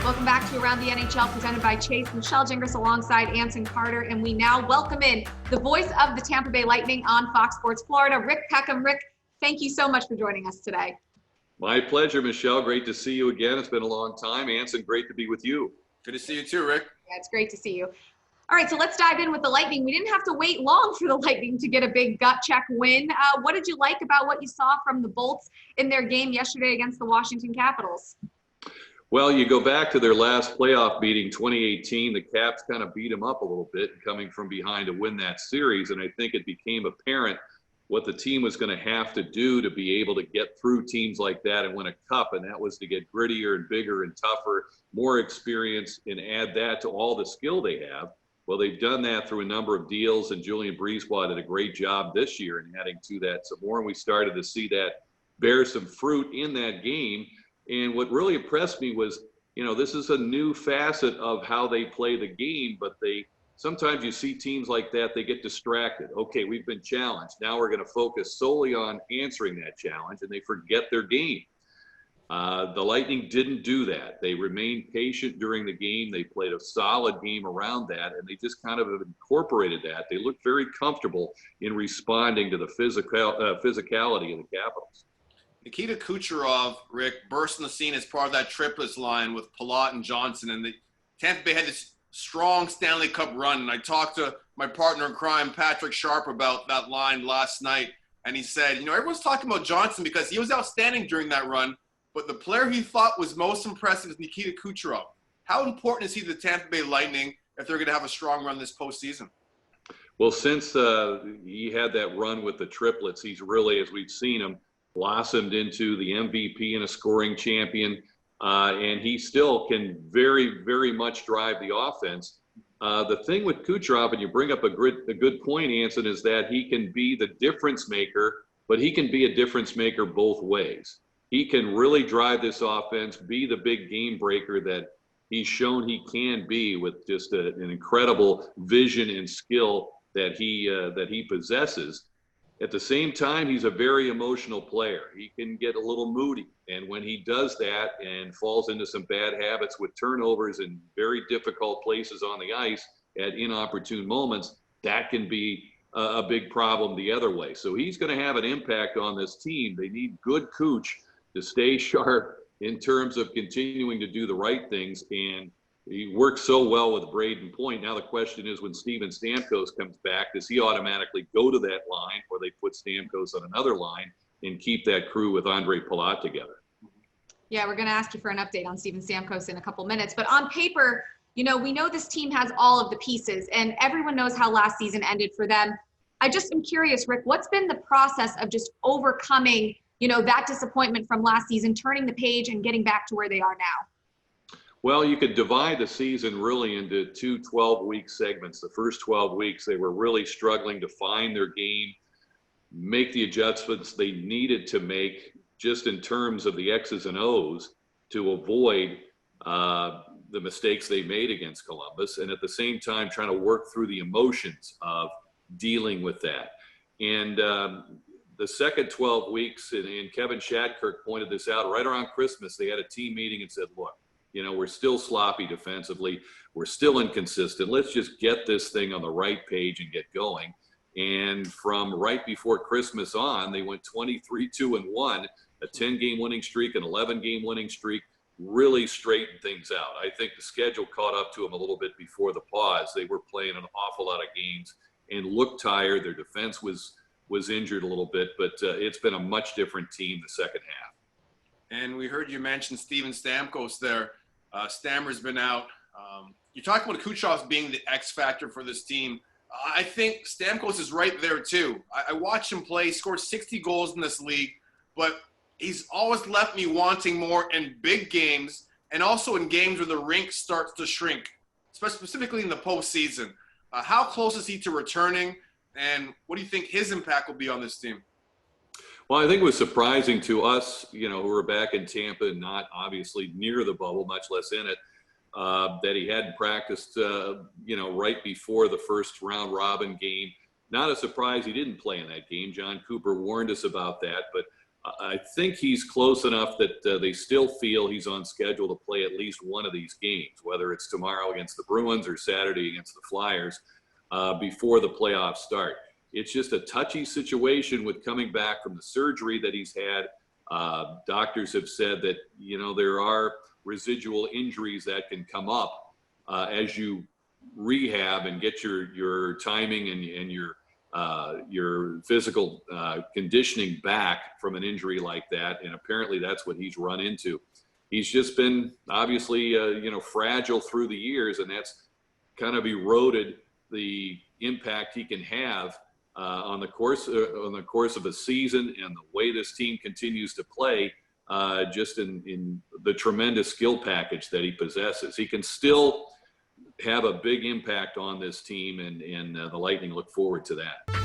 Welcome back to Around the NHL, presented by Chase. Michelle Gingras alongside Anson Carter, and we now welcome in the voice of the Tampa Bay Lightning on Fox Sports Florida, Rick Peckham. Rick, thank you so much for joining us today. My pleasure, Michelle. Great to see you again. It's been a long time. Anson, great to be with you. Good to see you too, Rick. Yeah, it's great to see you. All right, so let's dive in with the Lightning. We didn't have to wait long for the Lightning to get a big gut check win. What did you like about what you saw from the Bolts in their game yesterday against the Washington Capitals? Well, you go back to their last playoff meeting, 2018, the Caps kind of beat them up a little bit, coming from behind to win that series, and I think it became apparent what the team was going to have to do to be able to get through teams like that and win a cup, and that was to get grittier and bigger and tougher, more experience, and add that to all the skill they have. Well, they've done that through a number of deals, and Julien Brisebois did a great job this year in adding to that some more, and we started to see that bear some fruit in that game. And what really impressed me was, this is a new facet of how they play the game, but sometimes you see teams like that, they get distracted. Okay, we've been challenged. Now we're going to focus solely on answering that challenge, and they forget their game. The Lightning didn't do that. They remained patient during the game. They played a solid game around that, and they just kind of incorporated that. They looked very comfortable in responding to the physicality of the Capitals. Nikita Kucherov, Rick, burst on the scene as part of that triplets line with Palat and Johnson, and the Tampa Bay had this strong Stanley Cup run. And I talked to my partner in crime, Patrick Sharp, about that line last night, and he said, everyone's talking about Johnson because he was outstanding during that run, but the player he thought was most impressive is Nikita Kucherov. How important is he to the Tampa Bay Lightning if they're going to have a strong run this postseason? Well, since he had that run with the triplets, he's really, as we've seen him, blossomed into the MVP and a scoring champion, and he still can very, very much drive the offense. The thing with Kucherov, and you bring up a good point, Anson, is that he can be the difference maker, but he can be a difference maker both ways. He can really drive this offense, be the big game breaker that he's shown he can be with just an incredible vision and skill that he possesses. At the same time, he's a very emotional player. He can get a little moody, and when he does that and falls into some bad habits with turnovers in very difficult places on the ice at inopportune moments, that can be a big problem the other way. So he's going to have an impact on this team. They need good Cooch to stay sharp in terms of continuing to do the right things, and he works so well with Braden Point. Now the question is, when Steven Stamkos comes back, does he automatically go to that line, or they put Stamkos on another line and keep that crew with Andre Palat together? Yeah, we're going to ask you for an update on Steven Stamkos in a couple minutes. But on paper, we know this team has all of the pieces, and everyone knows how last season ended for them. I just am curious, Rick, what's been the process of just overcoming, that disappointment from last season, turning the page and getting back to where they are now? Well, you could divide the season really into two 12-week segments. The first 12 weeks, they were really struggling to find their game, make the adjustments they needed to make just in terms of the X's and O's to avoid the mistakes they made against Columbus, and at the same time trying to work through the emotions of dealing with that. And the second 12 weeks, and Kevin Shattenkirk pointed this out, right around Christmas, they had a team meeting and said, look, we're still sloppy defensively. We're still inconsistent. Let's just get this thing on the right page and get going. And from right before Christmas on, they went 23-2-1, a 10-game winning streak, an 11-game winning streak, really straightened things out. I think the schedule caught up to them a little bit before the pause. They were playing an awful lot of games and looked tired. Their defense was injured a little bit, but it's been a much different team the second half. And we heard you mention Steven Stamkos there. Stammer's been out. You're talking about Kucherov being the X factor for this team. I think Stamkos is right there too. I watched him play. He scored 60 goals in this league, but he's always left me wanting more in big games and also in games where the rink starts to shrink, specifically in the postseason. How close is he to returning, and what do you think his impact will be on this team? Well, I think it was surprising to us, who were back in Tampa and not obviously near the bubble, much less in it, that he hadn't practiced, right before the first round robin game. Not a surprise he didn't play in that game. John Cooper warned us about that, but I think he's close enough that they still feel he's on schedule to play at least one of these games, whether it's tomorrow against the Bruins or Saturday against the Flyers, before the playoffs start. It's just a touchy situation with coming back from the surgery that he's had. Doctors have said that, there are residual injuries that can come up as you rehab and get your timing and your physical conditioning back from an injury like that. And apparently that's what he's run into. He's just been obviously, fragile through the years, and that's kind of eroded the impact he can have on the course of a season and the way this team continues to play, just in the tremendous skill package that he possesses. He can still have a big impact on this team, and the Lightning look forward to that.